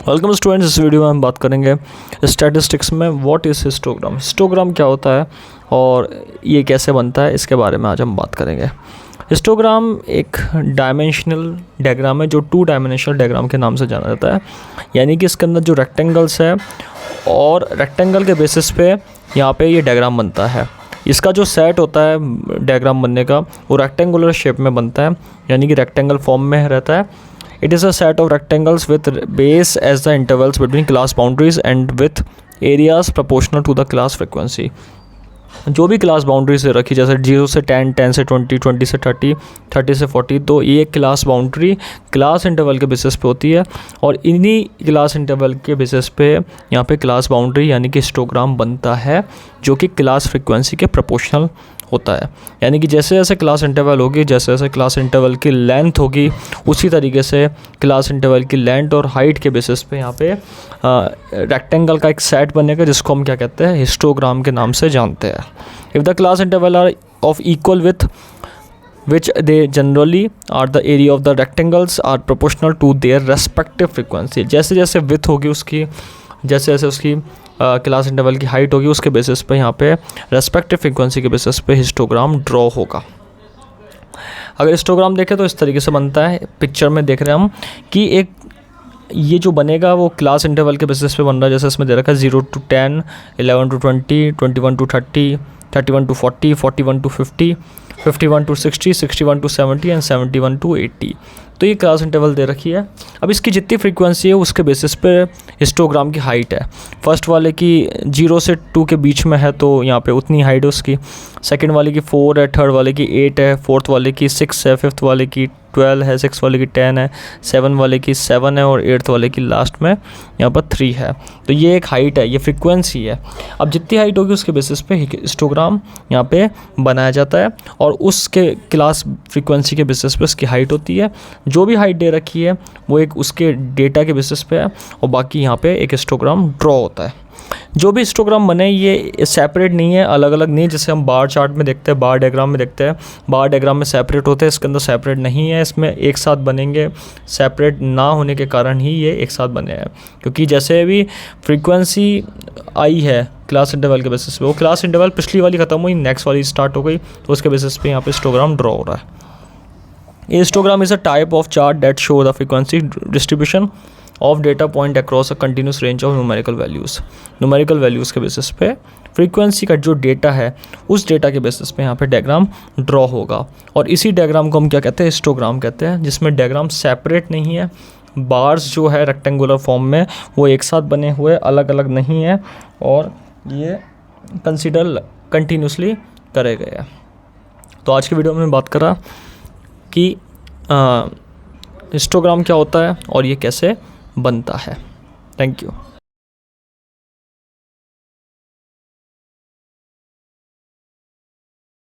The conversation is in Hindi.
Welcome students. इस वीडियो में हम बात करेंगे स्टैटिस्टिक्स में व्हाट इज़ हिस्टोग्राम। हिस्टोग्राम क्या होता है और ये कैसे बनता है, इसके बारे में आज हम बात करेंगे। हिस्टोग्राम एक डायमेंशनल डायग्राम है जो 2 डायमेंशनल डायग्राम के नाम से जाना जाता है। यानी कि इसके अंदर जो रेक्टेंगल्स है और रेक्टेंगल के बेसिस पे यहाँ पे ये डायग्राम बनता है। इसका जो सेट होता है डायग्राम बनने का वो रेक्टेंगुलर शेप में बनता है, यानी कि रेक्टेंगल फॉर्म में रहता है। It is a set of rectangles with base as the intervals between class boundaries and with areas proportional to the class frequency। जो भी क्लास बाउंड्री से रखी, जैसे 0 से 10, 10 से 20, 20 से 30, 30 से 40, तो ये क्लास बाउंड्री क्लास इंटरवल के बेसिस पे होती है और इन्हीं क्लास इंटरवल के बेसिस पे यहाँ पे क्लास बाउंड्री यानी कि हिस्टोग्राम बनता है जो कि क्लास फ्रीक्वेंसी के प्रोपोर्शनल होता है। यानी कि जैसे जैसे क्लास इंटरवल होगी, जैसे जैसे क्लास इंटरवल की लेंथ होगी, उसी तरीके से क्लास इंटरवल की लेंथ और हाइट के बेसिस पे यहाँ पे रेक्टेंगल का एक सेट बनेगा जिसको हम क्या कहते हैं, हिस्टोग्राम के नाम से जानते हैं। If the class interval are of equal with which they generally are the area of the rectangles are proportional to their respective frequency। जैसे जैसे width होगी उसकी, जैसे जैसे उसकी क्लास इंटरवल की हाइट होगी, उसके बेसिस पे यहाँ पे रेस्पेक्टिव फ्रीक्वेंसी के बेसिस पे हिस्टोग्राम ड्रॉ होगा। अगर हिस्टोग्राम देखें तो इस तरीके से बनता है। पिक्चर में देख रहे हैं हम कि एक ये जो बनेगा वो क्लास इंटरवल के बेसिस पे बन रहा है। जैसे इसमें दे रखा है 0 to 10, 11 to 20, 21 to 30, 31 to 40, 41 to 50, 51 to 60, 61 to 70 and 71 to 80। तो ये क्लास इंटरवल दे रखी है। अब इसकी जितनी फ्रीक्वेंसी है उसके बेसिस पे हिस्टोग्राम की हाइट है। फर्स्ट वाले की 0 से 2 के बीच में है तो यहाँ पे उतनी हाइट है उसकी। सेकंड वाले की 4 है, थर्ड वाले की 8 है, फोर्थ वाले की 6 है, फिफ्थ वाले की 12 है, 6 वाले की 10 है, 7 वाले की 7 है और 8th वाले की लास्ट में यहाँ पर 3 है। तो ये एक हाइट है, ये फ्रीक्वेंसी है। अब जितनी हाइट होगी उसके बेसिस पे हिस्टोग्राम यहाँ पे बनाया जाता है और उसके क्लास फ्रीक्वेंसी के बेसिस पे उसकी हाइट होती है। जो भी हाइट दे रखी है वो एक उसके डेटा के बेसिस पे है और बाकी यहाँ पे एक हिस्टोग्राम ड्रॉ होता है। जो भी हिस्टोग्राम बने ये सेपरेट नहीं है, अलग अलग नहीं, जैसे हम बार चार्ट में देखते हैं, बार डायग्राम में देखते हैं। बार डायग्राम में सेपरेट होते हैं, इसके अंदर सेपरेट नहीं है, इसमें एक साथ बनेंगे। सेपरेट ना होने के कारण ही ये एक साथ बने हैं, क्योंकि जैसे भी फ्रीक्वेंसी आई है क्लास इंटरवल के बेसिस पे, वो क्लास इंटरवल पिछली वाली ख़त्म हुई, नेक्स्ट वाली स्टार्ट हो गई, तो उसके बेसिस पे यहाँ पे हिस्टोग्राम ड्रॉ हो रहा है। ये histogram is a type of chart that show the frequency distribution of data point across a continuous range of numerical values. Numerical values के बेसिस पे फ्रीक्वेंसी का जो डेटा है उस डेटा के बेसिस पे यहाँ पे डायग्राम ड्रॉ होगा और इसी डायग्राम को हम क्या कहते हैं, हिस्टोग्राम कहते हैं, जिसमें डायग्राम सेपरेट नहीं है। बार्स जो है रेक्टेंगुलर फॉर्म में वो एक साथ बने हुए, अलग अलग नहीं है और ये कंसिडर कंटिन्यूसली करे गए हैं। तो आज की वीडियो में बात करा कि हिस्टोग्राम क्या होता है और ये कैसे बनता है। Thank you.